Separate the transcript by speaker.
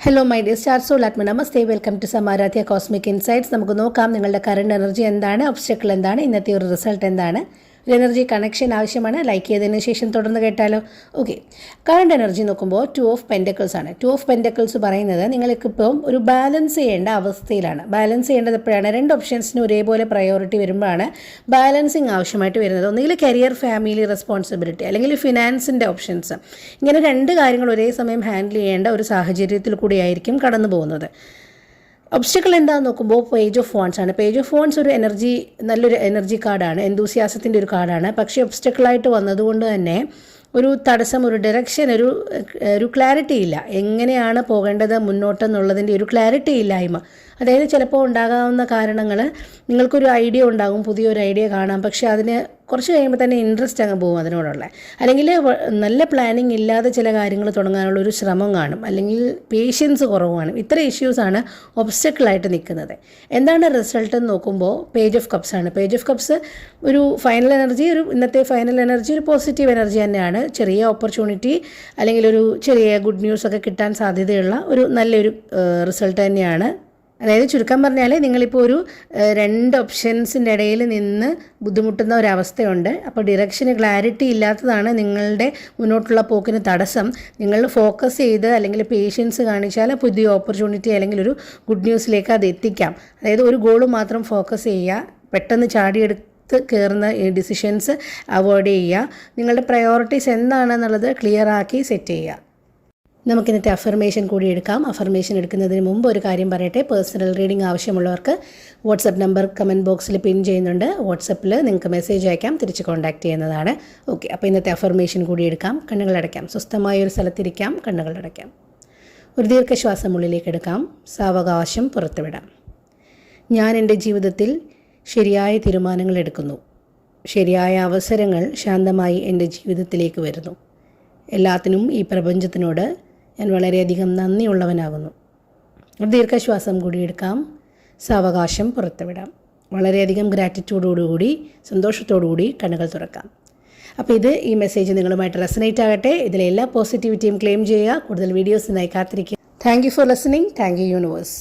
Speaker 1: Hello my dear star soul ആത്മ നമസ്തേ, welcome to Samaradhya Cosmic Insights. നമുക്ക് നോക്കാം നിങ്ങളുടെ കറണ്ട് എനർജി എന്താണ്, ഒബ്സ്റ്റക്കിൾ എന്താണ്, ഇന്നത്തെ ഒരു റിസൾട്ട് എന്താണ്. ഒരു എനർജി കണക്ഷൻ ആവശ്യമാണ്. ലൈക്ക് ചെയ്തതിന് ശേഷം തുടർന്ന് കേട്ടാലോ. ഓക്കെ, കറണ്ട് എനർജി നോക്കുമ്പോൾ 2 ഓഫ് പെൻറ്റക്കിൾസ് ആണ്. 2 ഓഫ് പെൻറ്റക്കിൾസ് പറയുന്നത് നിങ്ങൾക്കിപ്പം ഒരു ബാലൻസ് ചെയ്യേണ്ട അവസ്ഥയിലാണ്. ബാലൻസ് ചെയ്യേണ്ടത് എപ്പോഴാണ്? 2 ഓപ്ഷൻസിന് ഒരേപോലെ പ്രയോറിറ്റി വരുമ്പോഴാണ് ബാലൻസിങ് ആവശ്യമായിട്ട് വരുന്നത്. ഒന്നുകിൽ കരിയർ, ഫാമിലി, റെസ്പോൺസിബിലിറ്റി, അല്ലെങ്കിൽ ഫിനാൻസിൻ്റെ ഓപ്ഷൻസ്. ഇങ്ങനെ 2 കാര്യങ്ങൾ ഒരേ സമയം ഹാൻഡിൽ ചെയ്യേണ്ട ഒരു സാഹചര്യത്തിൽ കൂടിയായിരിക്കും കടന്നു പോകുന്നത്. ഒബ്സ്റ്റക്കിൾ എന്താണെന്ന് നോക്കുമ്പോൾ പേജ് ഓഫ് വാൺസ് ആണ്. പേജ് ഓഫ് വാൺസ് ഒരു നല്ലൊരു എനർജി കാർഡാണ്, എന്തൂസിയാസത്തിൻ്റെ ഒരു കാർഡാണ്. പക്ഷേ ഒബ്സ്റ്റക്കിളായിട്ട് വന്നതുകൊണ്ട് തന്നെ ഒരു തടസ്സം, ഒരു ഡയറക്ഷൻ, ഒരു ക്ലാരിറ്റി ഇല്ല. എങ്ങനെയാണ് പോകേണ്ടത് മുന്നോട്ടെന്നുള്ളതിൻ്റെ ഒരു ക്ലാരിറ്റി ഇല്ലായ്മ. അതായത് ചിലപ്പോൾ ഉണ്ടാകാവുന്ന കാരണങ്ങൾ, നിങ്ങൾക്കൊരു ഐഡിയ ഉണ്ടാകും, പുതിയൊരു ഐഡിയ കാണാം, പക്ഷേ അതിന് കുറച്ച് കഴിയുമ്പോൾ തന്നെ ഇൻട്രസ്റ്റ് അങ്ങ് പോകും അതിനോടുള്ള. അല്ലെങ്കിൽ നല്ല പ്ലാനിങ് ഇല്ലാതെ ചില കാര്യങ്ങൾ തുടങ്ങാനുള്ള ഒരു ശ്രമം കാണും, അല്ലെങ്കിൽ പേഷ്യൻസ് കുറവ് കാണും. ഇത്ര ഇഷ്യൂസാണ് ഒബ്സ്റ്റക്കിളായിട്ട് നിൽക്കുന്നത്. എന്താണ് റിസൾട്ട് എന്ന് നോക്കുമ്പോൾ പേജ് ഓഫ് കപ്സ് ആണ്. പേജ് ഓഫ് കപ്സ് ഒരു ഫൈനൽ എനർജി, ഇന്നത്തെ ഫൈനൽ എനർജി ഒരു പോസിറ്റീവ് എനർജി തന്നെയാണ്. ചെറിയ ഓപ്പർച്യൂണിറ്റി അല്ലെങ്കിൽ ഒരു ചെറിയ ഗുഡ് ന്യൂസൊക്കെ കിട്ടാൻ സാധ്യതയുള്ള ഒരു നല്ലൊരു റിസൾട്ട് തന്നെയാണ്. അതായത് ചുരുക്കം പറഞ്ഞാൽ നിങ്ങളിപ്പോൾ ഒരു 2 ഓപ്ഷൻസിൻ്റെ ഇടയിൽ നിന്ന് ബുദ്ധിമുട്ടുന്ന ഒരവസ്ഥയുണ്ട്. അപ്പോൾ ഡിറക്ഷന് ക്ലാരിറ്റി ഇല്ലാത്തതാണ് നിങ്ങളുടെ മുന്നോട്ടുള്ള പോക്കിന് തടസ്സം. നിങ്ങൾ ഫോക്കസ് ചെയ്ത് അല്ലെങ്കിൽ പേഷ്യൻസ് കാണിച്ചാൽ പുതിയ ഓപ്പർച്യൂണിറ്റി അല്ലെങ്കിൽ ഒരു ഗുഡ് ന്യൂസിലേക്ക് അത് എത്തിക്കാം. അതായത് ഒരു ഗോൾ മാത്രം ഫോക്കസ് ചെയ്യുക, പെട്ടെന്ന് ചാടിയെടുത്ത് കയറുന്ന ഡിസിഷൻസ് അവോയ്ഡ് ചെയ്യുക. നിങ്ങളുടെ പ്രയോറിറ്റീസ് എന്താണെന്നുള്ളത് ക്ലിയറാക്കി സെറ്റ് ചെയ്യുക. നമുക്കിന്നത്തെ അഫർമേഷൻ കൂടി എടുക്കാം. അഫർമേഷൻ എടുക്കുന്നതിന് മുമ്പ് ഒരു കാര്യം പറയട്ടെ. പേഴ്സണൽ റീഡിംഗ് ആവശ്യമുള്ളവർക്ക് വാട്സപ്പ് നമ്പർ കമൻറ്റ് ബോക്സിൽ പിൻ ചെയ്യുന്നുണ്ട്. വാട്സപ്പിൽ നിങ്ങൾക്ക് മെസ്സേജ് അയക്കാം, തിരിച്ച് കോൺടാക്റ്റ് ചെയ്യുന്നതാണ്. ഓക്കെ, അപ്പോൾ ഇന്നത്തെ അഫർമേഷൻ കൂടി എടുക്കാം. കണ്ണുകളടയ്ക്കാം. സ്വസ്ഥമായ ഒരു സ്ഥലത്തിരിക്കാം. കണ്ണുകളടയ്ക്കാം. ഒരു ദീർഘശ്വാസം ഉള്ളിലേക്ക് എടുക്കാം. സാവകാശം പുറത്തുവിടാം. ഞാൻ എൻ്റെ ജീവിതത്തിൽ ശരിയായ തീരുമാനങ്ങൾ എടുക്കുന്നു. ശരിയായ അവസരങ്ങൾ ശാന്തമായി എൻ്റെ ജീവിതത്തിലേക്ക് വരുന്നു. എല്ലാത്തിനും ഈ പ്രപഞ്ചത്തിനോട് ഞാൻ വളരെയധികം നന്ദിയുള്ളവനാകുന്നു. ഒരു ദീർഘശ്വാസം കൂടി എടുക്കാം. സാവകാശം പുറത്തുവിടാം. വളരെയധികം ഗ്രാറ്റിറ്റ്യൂഡോടുകൂടി, സന്തോഷത്തോടുകൂടി കണ്ണുകൾ തുറക്കാം. അപ്പോൾ ഈ മെസ്സേജ് നിങ്ങളുമായിട്ട് റെസനേറ്റ് ആകട്ടെ. ഇതിലെ എല്ലാ പോസിറ്റിവിറ്റിയും ക്ലെയിം ചെയ്യുക. കൂടുതൽ വീഡിയോസിനായി കാത്തിരിക്കുക. Thank you for listening. Thank you universe.